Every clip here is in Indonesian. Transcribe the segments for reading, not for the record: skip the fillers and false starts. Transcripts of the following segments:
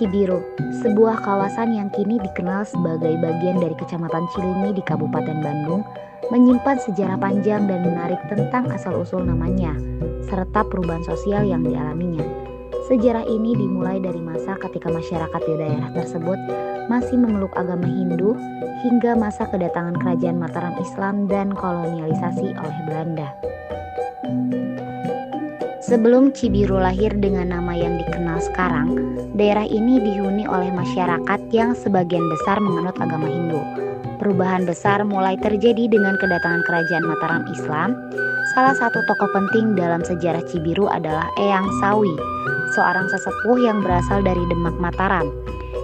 Cibiru, sebuah kawasan yang kini dikenal sebagai bagian dari Kecamatan Cilenyi di Kabupaten Bandung, menyimpan sejarah panjang dan menarik tentang asal-usul namanya, serta perubahan sosial yang dialaminya. Sejarah ini dimulai dari masa ketika masyarakat di daerah tersebut masih memeluk agama Hindu, hingga masa kedatangan kerajaan Mataram Islam dan kolonialisasi oleh Belanda. Sebelum Cibiru lahir dengan nama yang dikenal sekarang, daerah ini dihuni oleh masyarakat yang sebagian besar menganut agama Hindu. Perubahan besar mulai terjadi dengan kedatangan kerajaan Mataram Islam. Salah satu tokoh penting dalam sejarah Cibiru adalah Eyang Sawi, seorang sesepuh yang berasal dari Demak Mataram.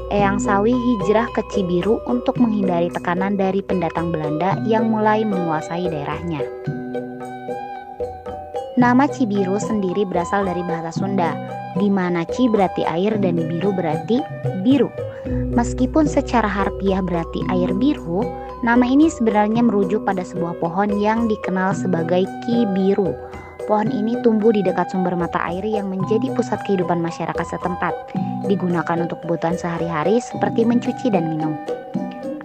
Eyang Sawi hijrah ke Cibiru untuk menghindari tekanan dari pendatang Belanda yang mulai menguasai daerahnya. Nama Cibiru sendiri berasal dari bahasa Sunda, di mana Ci berarti air dan biru berarti biru. Meskipun secara harfiah berarti air biru, nama ini sebenarnya merujuk pada sebuah pohon yang dikenal sebagai Ki Biru. Pohon ini tumbuh di dekat sumber mata air yang menjadi pusat kehidupan masyarakat setempat, digunakan untuk kebutuhan sehari-hari seperti mencuci dan minum.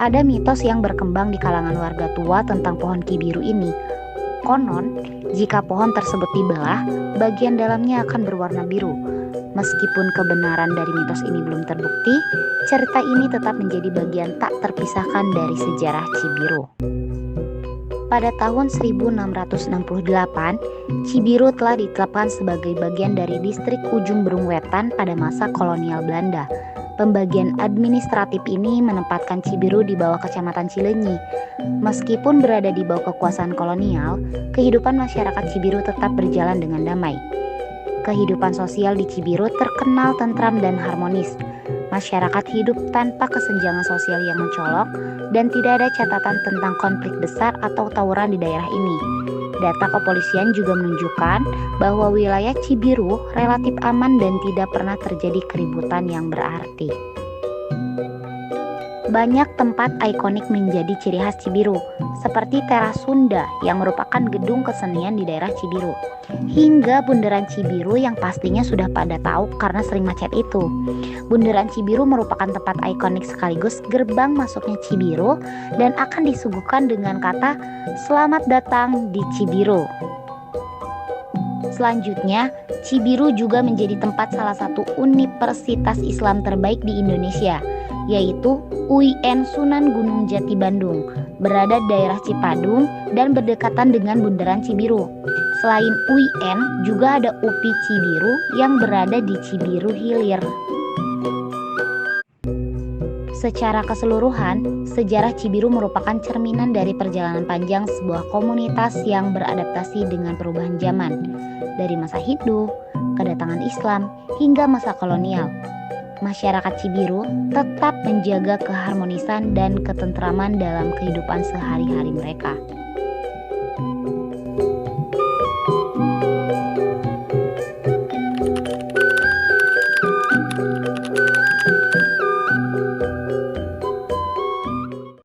Ada mitos yang berkembang di kalangan warga tua tentang pohon Ki Biru ini. Konon, jika pohon tersebut dibelah, bagian dalamnya akan berwarna biru. Meskipun kebenaran dari mitos ini belum terbukti, cerita ini tetap menjadi bagian tak terpisahkan dari sejarah Cibiru. Pada tahun 1668, Cibiru telah ditetapkan sebagai bagian dari distrik Ujung Berung Wetan pada masa kolonial Belanda. Pembagian administratif ini menempatkan Cibiru di bawah Kecamatan Cilenyi. Meskipun berada di bawah kekuasaan kolonial, kehidupan masyarakat Cibiru tetap berjalan dengan damai. Kehidupan sosial di Cibiru terkenal tentram dan harmonis. Masyarakat hidup tanpa kesenjangan sosial yang mencolok dan tidak ada catatan tentang konflik besar atau tawuran di daerah ini. Data kepolisian juga menunjukkan bahwa wilayah Cibiru relatif aman dan tidak pernah terjadi keributan yang berarti. Banyak tempat ikonik menjadi ciri khas Cibiru, seperti Teras Sunda yang merupakan gedung kesenian di daerah Cibiru, hingga Bundaran Cibiru yang pastinya sudah pada tahu karena sering macet itu. Bundaran Cibiru merupakan tempat ikonik sekaligus gerbang masuknya Cibiru dan akan disuguhkan dengan kata "Selamat datang di Cibiru". Selanjutnya, Cibiru juga menjadi tempat salah satu universitas Islam terbaik di Indonesia, yaitu UIN Sunan Gunung Jati Bandung, berada di daerah Cipadung dan berdekatan dengan Bundaran Cibiru. Selain UIN, juga ada UPI Cibiru yang berada di Cibiru Hilir. Secara keseluruhan, sejarah Cibiru merupakan cerminan dari perjalanan panjang sebuah komunitas yang beradaptasi dengan perubahan zaman, dari masa Hindu, kedatangan Islam, hingga masa kolonial. Masyarakat Cibiru tetap menjaga keharmonisan dan ketentraman dalam kehidupan sehari-hari mereka.